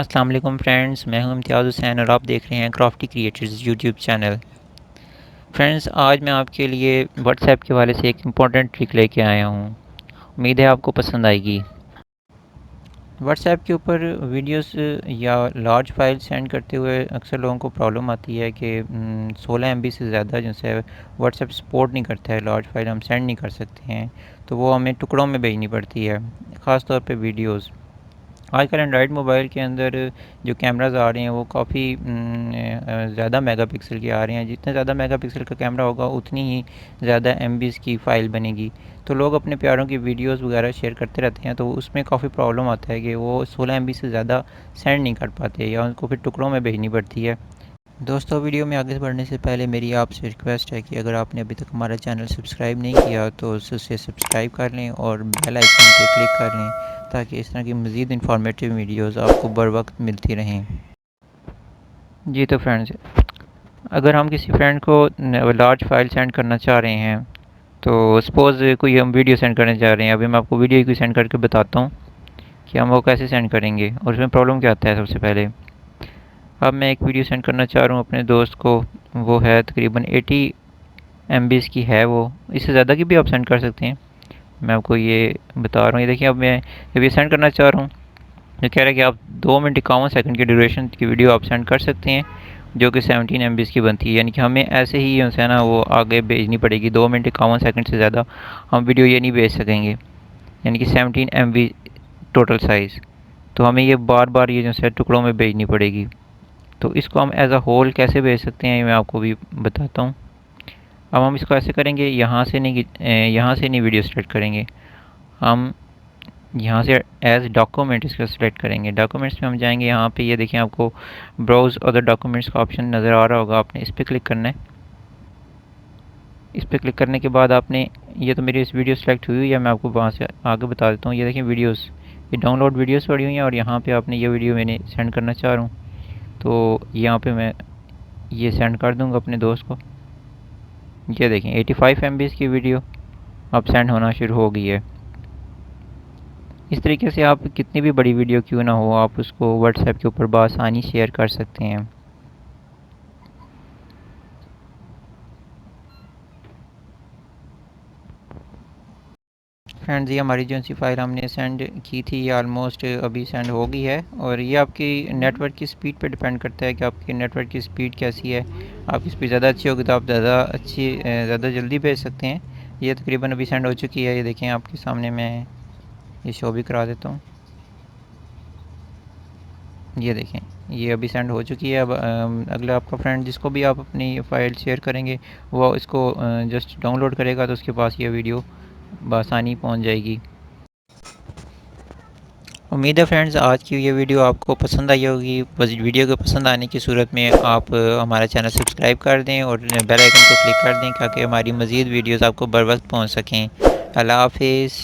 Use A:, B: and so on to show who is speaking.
A: अस्सलाम वालेकुम फ्रेंड्स, मैं हूं इम्तियाज़ हुसैन और आप देख रहे हैं crafty creators YouTube channel. Friends, आज मैं आपके लिए व्हाट्सएप के हवाले से एक इम्पॉर्टेंट ट्रिक लेके आया हूं। उम्मीद है आपको पसंद आएगी। व्हाट्सएप के ऊपर वीडियोस या लार्ज फाइल सेंड करते हुए अक्सर लोगों को प्रॉब्लम आती है कि 16 MB से ज़्यादा जैसे व्हाट्सएप सपोर्ट नहीं करता है, लार्ज फाइल हम सेंड नहीं कर सकते हैं, तो वो हमें टुकड़ों में भेजनी पड़ती है, ख़ास तौर पे वीडियोज़। आजकल एंड्रॉयड मोबाइल के अंदर जो कैमराज़ आ रहे हैं वो काफ़ी ज़्यादा मेगापिक्सल के आ रहे हैं। जितना ज़्यादा मेगापिक्सल का कैमरा होगा उतनी ही ज़्यादा MBs की फ़ाइल बनेगी। तो लोग अपने प्यारों की वीडियोस वगैरह शेयर करते रहते हैं, तो उसमें काफ़ी प्रॉब्लम आता है कि वो 16 MB से ज़्यादा सेंड नहीं कर पाते या उनको फिर टुकड़ों में भेजनी पड़ती है। दोस्तों, वीडियो में आगे बढ़ने से पहले मेरी आपसे रिक्वेस्ट है कि अगर आपने अभी तक हमारा चैनल सब्सक्राइब नहीं किया तो उसे सब्सक्राइब कर लें और बेल आइकन पे क्लिक कर लें, ताकि इस तरह की मज़ीद इन्फॉर्मेटिव वीडियोस आपको बर वक्त मिलती रहें। जी तो फ्रेंड्स, अगर हम किसी फ्रेंड को लार्ज फाइल सेंड करना चाह रहे हैं, तो सपोज़ कोई हम वीडियो सेंड करने जा रहे हैं। अभी मैं आपको वीडियो की सेंड करके बताता हूँ कि हम वो कैसे सेंड करेंगे और उसमें प्रॉब्लम क्या आता है। सबसे पहले अब मैं एक वीडियो सेंड करना चाह रहा हूँ अपने दोस्त को। वो है तकरीबन 80 MBs की है। वो इससे ज़्यादा की भी आप सेंड कर सकते हैं, मैं आपको ये बता रहा हूँ। ये देखिए, अब मैं जब ये सेंड करना चाह रहा हूँ, जो कह रहा है कि आप 2 मिनट 51 सेकंड की ड्यूरेशन की वीडियो आप सेंड कर सकते हैं, जो कि 17 MBs की बनती है। यानी कि हमें ऐसे ही जो है ना वो आगे भेजनी पड़ेगी। 2 मिनट 51 सेकंड से ज़्यादा हम वीडियो ये नहीं भेज सकेंगे, यानी कि 17 MB टोटल साइज़। तो हमें ये बार बार ये जो है टुकड़ों में भेजनी पड़ेगी। तो इसको हम एज अ होल कैसे भेज सकते हैं, ये मैं आपको भी बताता हूँ। अब हम इसको ऐसे करेंगे, यहाँ से नहीं वीडियो सेलेक्ट करेंगे, हम यहाँ से एज डॉक्यूमेंट इसका सिलेक्ट करेंगे। डॉक्यूमेंट्स में हम जाएंगे, यहाँ पे ये देखिए आपको ब्राउज़ अदर डॉक्यूमेंट्स का ऑप्शन नज़र आ रहा होगा, आपने इस पर क्लिक करना है। इस पर क्लिक करने के बाद आपने, ये तो मेरी इस वीडियो सेलेक्ट हुई है, मैं आपको वहाँ से आगे बता देता हूँ। ये देखिए वीडियोस, ये डाउनलोड वीडियोस पड़ी हुई हैं और यहाँ पे आपने ये वीडियो मैंने सेंड करना चाह रहा हूँ, तो यहाँ पे मैं ये सेंड कर दूँगा अपने दोस्त को। ये देखें 85 MBs की वीडियो अब सेंड होना शुरू हो गई है। इस तरीके से आप कितनी भी बड़ी वीडियो क्यों ना हो, आप उसको व्हाट्सएप के ऊपर बआसानी शेयर कर सकते हैं। फ्रेंड्स, ये हमारी जो सी फाइल हमने सेंड की थी ये ऑलमोस्ट अभी सेंड हो गई है। और ये आपकी नेटवर्क की स्पीड पे डिपेंड करता है कि आपकी नेटवर्क की स्पीड कैसी है। आपकी स्पीड ज़्यादा अच्छी होगी तो आप ज़्यादा जल्दी भेज सकते हैं। ये तकरीबन अभी सेंड हो चुकी है। ये देखें आपके सामने, मैं ये शो भी करा देता हूँ। ये देखें, ये अभी सेंड हो चुकी है। अब अगला आपका फ्रेंड जिसको भी आप अपनी फ़ाइल शेयर करेंगे, वो इसको जस्ट डाउनलोड करेगा तो उसके पास ये वीडियो बआसानी पहुंच जाएगी। उम्मीद है फ्रेंड्स आज की ये वीडियो आपको पसंद आई होगी। बस वीडियो को पसंद आने की सूरत में आप हमारा चैनल सब्सक्राइब कर दें और बेल आइकन को क्लिक कर दें, ताकि हमारी मज़ीद वीडियोस आपको बर वक्त पहुँच सकें। अल्लाह हाफिज़।